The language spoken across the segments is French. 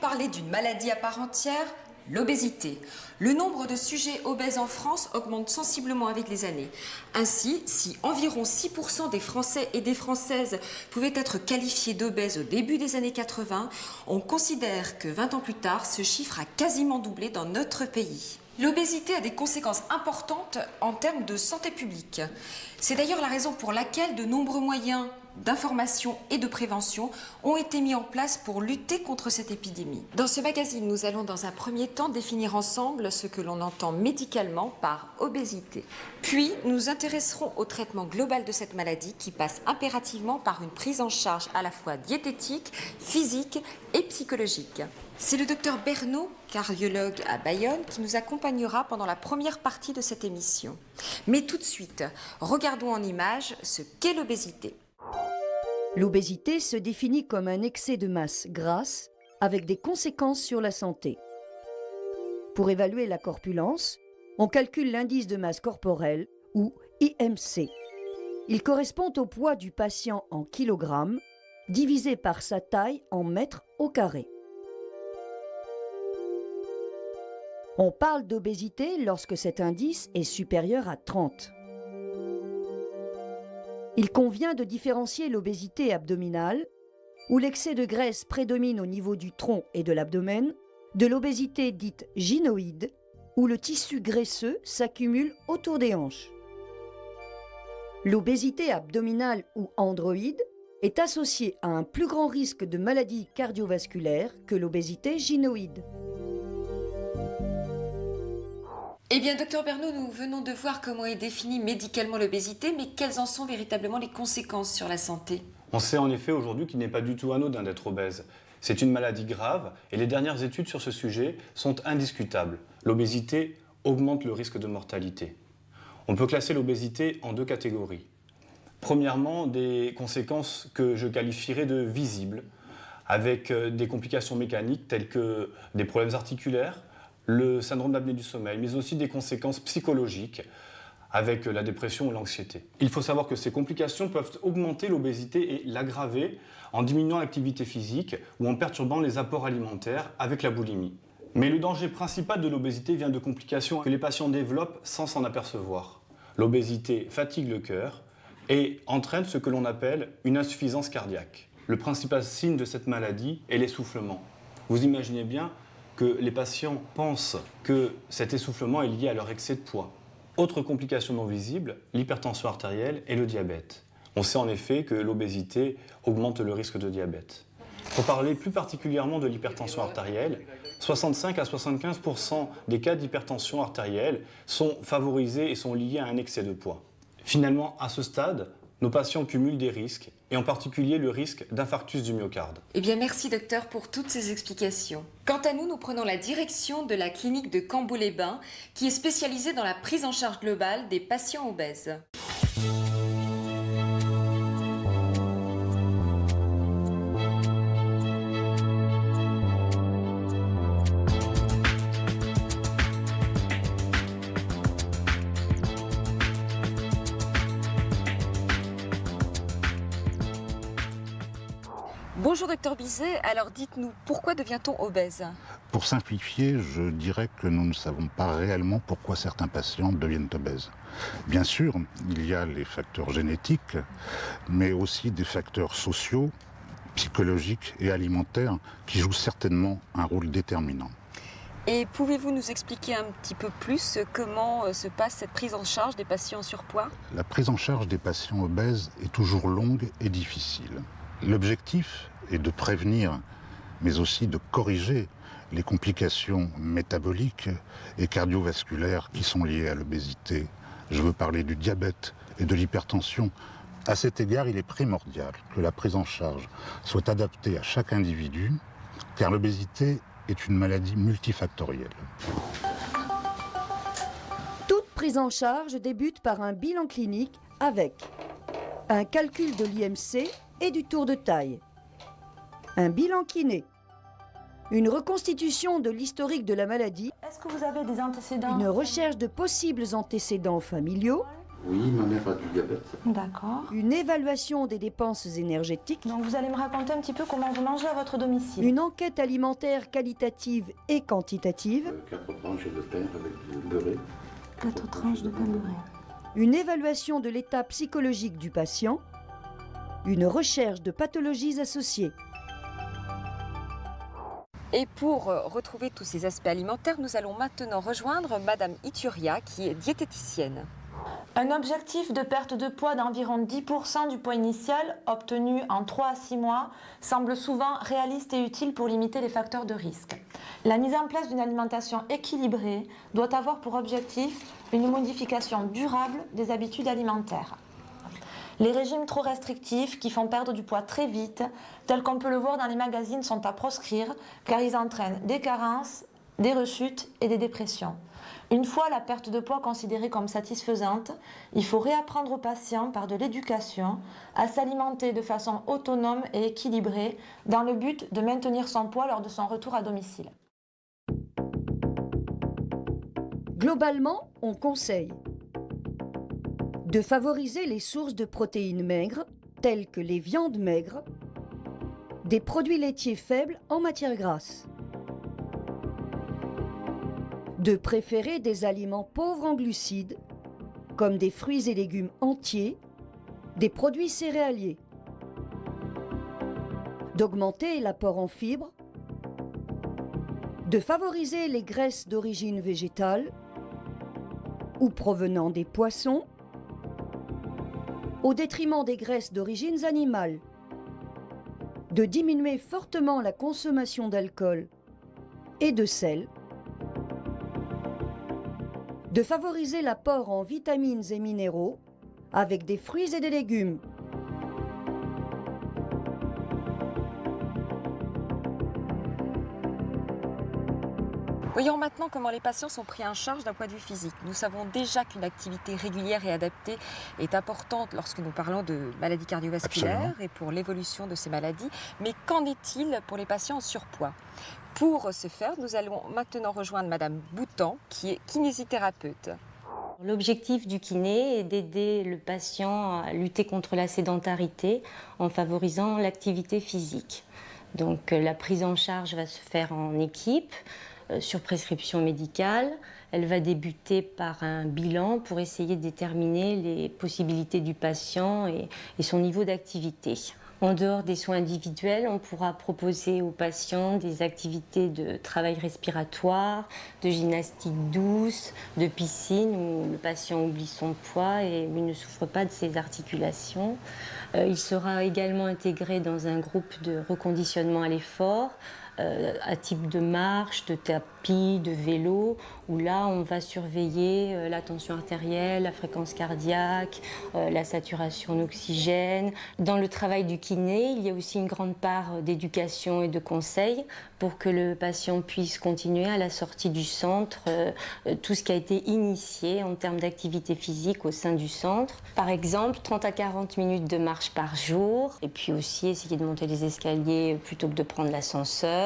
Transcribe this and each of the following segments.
parler d'une maladie à part entière, l'obésité. Le nombre de sujets obèses en France augmente sensiblement avec les années. Ainsi, si environ 6% des Français et des Françaises pouvaient être qualifiés d'obèses au début des années 80, on considère que 20 ans plus tard, ce chiffre a quasiment doublé dans notre pays. L'obésité a des conséquences importantes en termes de santé publique. C'est d'ailleurs la raison pour laquelle de nombreux moyens d'information et de prévention ont été mis en place pour lutter contre cette épidémie. Dans ce magazine, nous allons dans un premier temps définir ensemble ce que l'on entend médicalement par obésité. Puis, nous nous intéresserons au traitement global de cette maladie qui passe impérativement par une prise en charge à la fois diététique, physique et psychologique. C'est le docteur Bernot, cardiologue à Bayonne, qui nous accompagnera pendant la première partie de cette émission. Mais tout de suite, regardons en images ce qu'est l'obésité. L'obésité se définit comme un excès de masse grasse avec des conséquences sur la santé. Pour évaluer la corpulence, on calcule l'indice de masse corporelle ou IMC. Il correspond au poids du patient en kilogrammes divisé par sa taille en mètres au carré. On parle d'obésité lorsque cet indice est supérieur à 30. Il convient de différencier l'obésité abdominale, où l'excès de graisse prédomine au niveau du tronc et de l'abdomen, de l'obésité dite gynoïde, où le tissu graisseux s'accumule autour des hanches. L'obésité abdominale ou androïde est associée à un plus grand risque de maladies cardiovasculaires que l'obésité gynoïde. Eh bien, docteur Bernot, nous venons de voir comment est définie médicalement l'obésité, mais quelles en sont véritablement les conséquences sur la santé? On sait en effet aujourd'hui qu'il n'est pas du tout anodin d'être obèse. C'est une maladie grave et les dernières études sur ce sujet sont indiscutables. L'obésité augmente le risque de mortalité. On peut classer l'obésité en deux catégories. Premièrement, des conséquences que je qualifierais de visibles, avec des complications mécaniques telles que des problèmes articulaires, le syndrome d'apnée du sommeil, mais aussi des conséquences psychologiques avec la dépression ou l'anxiété. Il faut savoir que ces complications peuvent augmenter l'obésité et l'aggraver en diminuant l'activité physique ou en perturbant les apports alimentaires avec la boulimie. Mais le danger principal de l'obésité vient de complications que les patients développent sans s'en apercevoir. L'obésité fatigue le cœur et entraîne ce que l'on appelle une insuffisance cardiaque. Le principal signe de cette maladie est l'essoufflement. Vous imaginez bien que les patients pensent que cet essoufflement est lié à leur excès de poids. Autre complication non visible, l'hypertension artérielle et le diabète. On sait en effet que l'obésité augmente le risque de diabète. Pour parler plus particulièrement de l'hypertension artérielle, 65 à 75% des cas d'hypertension artérielle sont favorisés et sont liés à un excès de poids. Finalement, à ce stade, nos patients cumulent des risques, et en particulier le risque d'infarctus du myocarde. Eh bien, merci docteur pour toutes ces explications. Quant à nous, nous prenons la direction de la clinique de Cambo-les-Bains, qui est spécialisée dans la prise en charge globale des patients obèses. Bonjour docteur Bizet, alors dites-nous, pourquoi devient-on obèse? Pour simplifier, je dirais que nous ne savons pas réellement pourquoi certains patients deviennent obèses. Bien sûr, il y a les facteurs génétiques, mais aussi des facteurs sociaux, psychologiques et alimentaires qui jouent certainement un rôle déterminant. Et pouvez-vous nous expliquer un petit peu plus comment se passe cette prise en charge des patients en surpoids? La prise en charge des patients obèses est toujours longue et difficile. L'objectif est de prévenir, mais aussi de corriger les complications métaboliques et cardiovasculaires qui sont liées à l'obésité. Je veux parler du diabète et de l'hypertension. À cet égard, il est primordial que la prise en charge soit adaptée à chaque individu, car l'obésité est une maladie multifactorielle. Toute prise en charge débute par un bilan clinique avec un calcul de l'IMC et du tour de taille, un bilan kiné, une reconstitution de l'historique de la maladie, Est-ce que vous avez des antécédents? une recherche de possibles antécédents familiaux, Oui, ma mère a du diabète. D'accord. Une évaluation des dépenses énergétiques. Donc vous allez me raconter un petit peu comment vous mangez à votre domicile. Une enquête alimentaire qualitative et quantitative. 4 tranches de pain avec du beurré. 4 tranches de pain beurré. Une évaluation de l'état psychologique du patient. Une recherche de pathologies associées. Et pour retrouver tous ces aspects alimentaires, nous allons maintenant rejoindre Madame Ituria, qui est diététicienne. Un objectif de perte de poids d'environ 10% du poids initial, obtenu en 3 à 6 mois, semble souvent réaliste et utile pour limiter les facteurs de risque. La mise en place d'une alimentation équilibrée doit avoir pour objectif une modification durable des habitudes alimentaires. Les régimes trop restrictifs qui font perdre du poids très vite, tels qu'on peut le voir dans les magazines, sont à proscrire car ils entraînent des carences, des rechutes et des dépressions. Une fois la perte de poids considérée comme satisfaisante, il faut réapprendre aux patients par de l'éducation à s'alimenter de façon autonome et équilibrée dans le but de maintenir son poids lors de son retour à domicile. Globalement, on conseille de favoriser les sources de protéines maigres, telles que les viandes maigres, des produits laitiers faibles en matière grasse, de préférer des aliments pauvres en glucides, comme des fruits et légumes entiers, des produits céréaliers, d'augmenter l'apport en fibres, de favoriser les graisses d'origine végétale ou provenant des poissons, au détriment des graisses d'origine animale, de diminuer fortement la consommation d'alcool et de sel, de favoriser l'apport en vitamines et minéraux avec des fruits et des légumes. Voyons maintenant comment les patients sont pris en charge d'un point de vue physique. Nous savons déjà qu'une activité régulière et adaptée est importante lorsque nous parlons de maladies cardiovasculaires. Absolument. Et pour l'évolution de ces maladies. Mais qu'en est-il pour les patients en surpoids? Pour ce faire, nous allons maintenant rejoindre Madame Boutan, qui est kinésithérapeute. L'objectif du kiné est d'aider le patient à lutter contre la sédentarité en favorisant l'activité physique. Donc la prise en charge va se faire en équipe, sur prescription médicale. Elle va débuter par un bilan pour essayer de déterminer les possibilités du patient et son niveau d'activité. En dehors des soins individuels, on pourra proposer aux patients des activités de travail respiratoire, de gymnastique douce, de piscine où le patient oublie son poids et il ne souffre pas de ses articulations. Il sera également intégré dans un groupe de reconditionnement à l'effort, à type de marche, de tapis, de vélo, où là on va surveiller la tension artérielle, la fréquence cardiaque, la saturation en oxygène. Dans le travail du kiné, il y a aussi une grande part d'éducation et de conseils pour que le patient puisse continuer à la sortie du centre tout ce qui a été initié en termes d'activité physique au sein du centre. Par exemple, 30 à 40 minutes de marche par jour, et puis aussi essayer de monter les escaliers plutôt que de prendre l'ascenseur.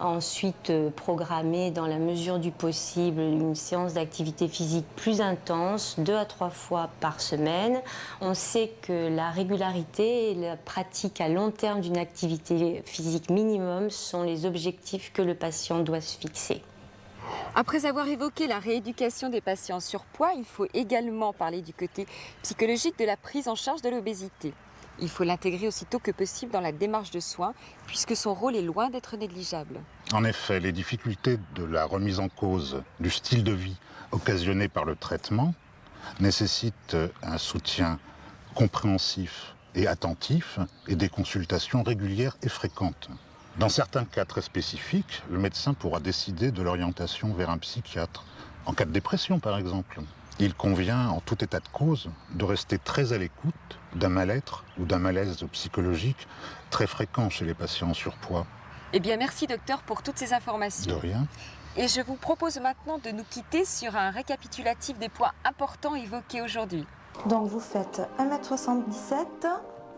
Ensuite, programmer dans la mesure du possible une séance d'activité physique plus intense, 2 à 3 fois par semaine. On sait que la régularité et la pratique à long terme d'une activité physique minimum sont les objectifs que le patient doit se fixer. Après avoir évoqué la rééducation des patients en surpoids, il faut également parler du côté psychologique de la prise en charge de l'obésité. Il faut l'intégrer aussitôt que possible dans la démarche de soins, puisque son rôle est loin d'être négligeable. En effet, les difficultés de la remise en cause du style de vie occasionné par le traitement nécessitent un soutien compréhensif et attentif et des consultations régulières et fréquentes. Dans certains cas très spécifiques, le médecin pourra décider de l'orientation vers un psychiatre, en cas de dépression par exemple. Il convient, en tout état de cause, de rester très à l'écoute d'un mal-être ou d'un malaise psychologique très fréquent chez les patients en surpoids. Eh bien, merci docteur pour toutes ces informations. De rien. Et je vous propose maintenant de nous quitter sur un récapitulatif des poids importants évoqués aujourd'hui. Donc vous faites 1,77 m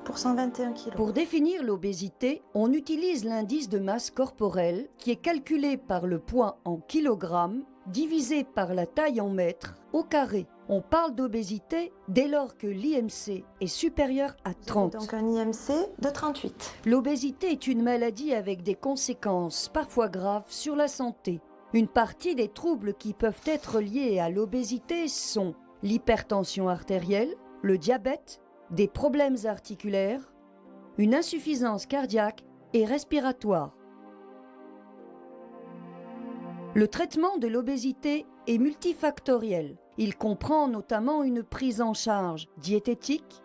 pour 121 kg. Pour définir l'obésité, on utilise l'indice de masse corporelle qui est calculé par le poids en kilogrammes divisé par la taille en mètres au carré. On parle d'obésité dès lors que l'IMC est supérieur à 30. Donc un IMC de 38. L'obésité est une maladie avec des conséquences parfois graves sur la santé. Une partie des troubles qui peuvent être liés à l'obésité sont l'hypertension artérielle, le diabète, des problèmes articulaires, une insuffisance cardiaque et respiratoire. Le traitement de l'obésité est multifactoriel. Il comprend notamment une prise en charge diététique,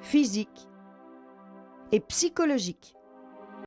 physique et psychologique.